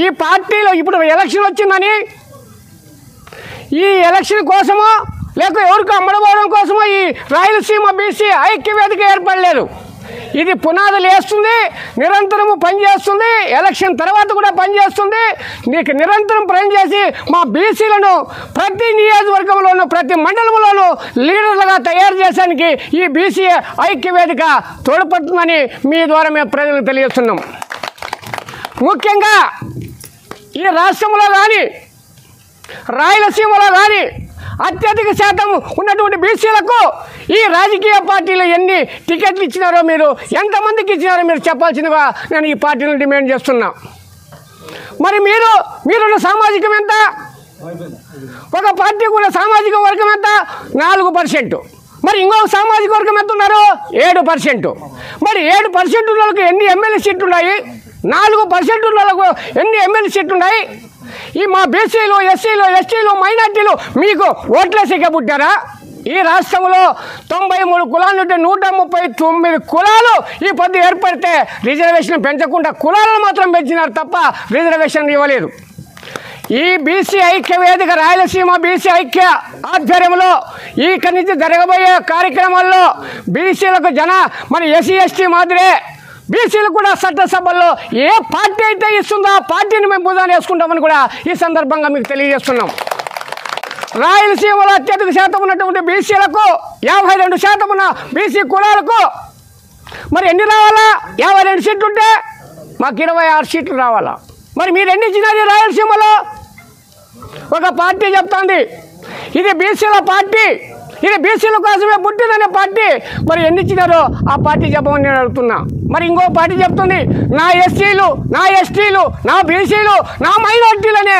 ఈ పార్టీలో ఇప్పుడు ఎలక్షన్ వచ్చిందని ఈ ఎలక్షన్ కోసమో లేక ఎవరికి అమ్మడబోవడం కోసమో ఈ రాయలసీమ బీసీ ఐక్యవేదిక ఏర్పడలేదు. ఇది పునాదులు వేస్తుంది, నిరంతరము పనిచేస్తుంది, ఎలక్షన్ తర్వాత కూడా పనిచేస్తుంది. నీకు నిరంతరం పనిచేసి మా బీసీలను ప్రతి నియోజకవర్గంలోనూ ప్రతి మండలంలోనూ లీడర్లుగా తయారు చేసేందుకు ఈ బీసీ ఐక్యవేదిక తోడ్పడుతుందని మీ ద్వారా మేము ప్రజలకు తెలియజేస్తున్నాం. ముఖ్యంగా ఈ రాష్ట్రంలో కానీ రాయలసీమలో కానీ అత్యధిక శాతం ఉన్నటువంటి బీసీలకు ఈ రాజకీయ పార్టీలు ఎన్ని టికెట్లు ఇచ్చినారో మీరు ఎంతమందికి ఇచ్చినారో మీరు చెప్పాల్సిందిగా నేను ఈ పార్టీలను డిమాండ్ చేస్తున్నా. మరి మీరున్న సామాజికం ఎంత? ఒక పార్టీ కూడా సామాజిక వర్గం ఎంత? 4%. మరి ఇంకొక సామాజిక వర్గం ఎంత ఉన్నారు? 7%. మరి 7% ఉన్న వాళ్ళకి ఎన్ని ఎమ్మెల్యే సీట్లు ఉన్నాయి? 4% ఉన్న వాళ్ళకు ఎన్ని ఎమ్మెల్యే సీట్లు ఉన్నాయి? ఈ మా బీసీలు, ఎస్సీలు, ఎస్టీలు, మైనార్టీలు మీకు ఓట్లేసిగా పుట్టారా? ఈ రాష్ట్రంలో 93 కులాలు ఉంటే 139 కులాలు ఈ పొద్దు ఏర్పడితే రిజర్వేషన్ పెంచకుండా కులాలను మాత్రం పెంచినారు తప్ప రిజర్వేషన్ ఇవ్వలేదు. ఈ బీసీ ఐక్య వేదిక రాయలసీమ బీసీ ఐక్య ఆధ్వర్యంలో ఇక్కడి నుంచి జరగబోయే కార్యక్రమాల్లో బీసీలకు మరి ఎస్సీ ఎస్టీ మాదిరే బీసీలు కూడా చట్టసభల్లో ఏ పార్టీ అయితే ఇస్తుందో ఆ పార్టీని మేము భుజాన్ని వేసుకుంటామని కూడా ఈ సందర్భంగా మీకు తెలియజేస్తున్నాం. రాయలసీమలో అత్యధిక శాతం ఉన్నటువంటి బీసీలకు 52% ఉన్న బీసీ కులాలకు మరి ఎన్ని రావాలా? 52 సీట్లు ఉంటే మాకు 26 సీట్లు రావాలా? మరి మీరు ఎన్ని ఇచ్చినారు రాయలసీమలో? ఒక పార్టీ చెప్తాంది ఇది బీసీల పార్టీ, ఇది బీసీల కోసమే పుట్టిందనే పార్టీ. మరి ఎన్ని ఇచ్చినారో ఆ పార్టీ చెప్పమని నేను అడుగుతున్నా. మరి ఇంకో పార్టీ చెప్తుంది నా ఎస్సీలు, నా ఎస్టీలు, నా బీసీలు, నా మైనార్టీలు అనే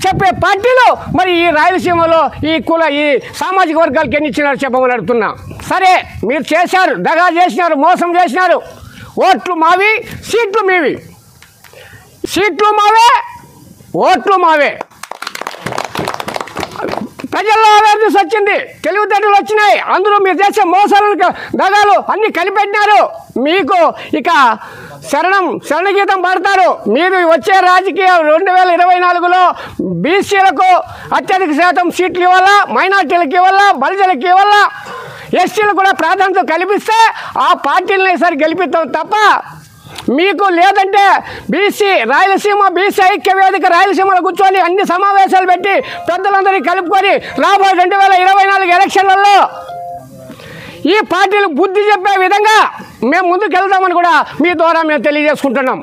చెప్పే పార్టీలు మరి ఈ రాయలసీమలో ఈ సామాజిక వర్గాలకు ఎన్ని ఇచ్చినారో చెప్పమని అడుగుతున్నా. సరే మీరు చేశారు, దగా చేసినారు, మోసం చేసినారు. ఓట్లు మావి, సీట్లు మీవి. సీట్లు మావే, ఓట్లు మావే. ప్రజల్లో అవేర్నెస్ వచ్చింది, తెలివితేటలు వచ్చినాయి. అందులో మీరు చేసే మోసాలను దగాలు అన్నీ కలిపెట్టినారు. మీకు ఇక శరణగీతం పాడతారు. మీరు వచ్చే రాజకీయ 2024లో బీసీలకు అత్యధిక శాతం సీట్లు ఇవ్వాలా, మైనార్టీలకు ఇవ్వాలా, బలిజలకు ఇవ్వాలా, ఎస్టీలకు కూడా ప్రాధాన్యత కల్పిస్తే ఆ పార్టీలను ఈసారి గెలిపిస్తాం తప్ప మీకు లేదంటే రాయలసీమ బీసీ ఐక్య వేదిక రాయలసీమలో కూర్చొని అన్ని సమావేశాలు పెట్టి పెద్దలందరినీ కలుపుకొని రాబోయే 2024 ఎలక్షన్లలో ఈ పార్టీలు బుద్ధి చెప్పే విధంగా మేము ముందుకు వెళ్దామని కూడా మీ ద్వారా మేము తెలియజేసుకుంటున్నాం.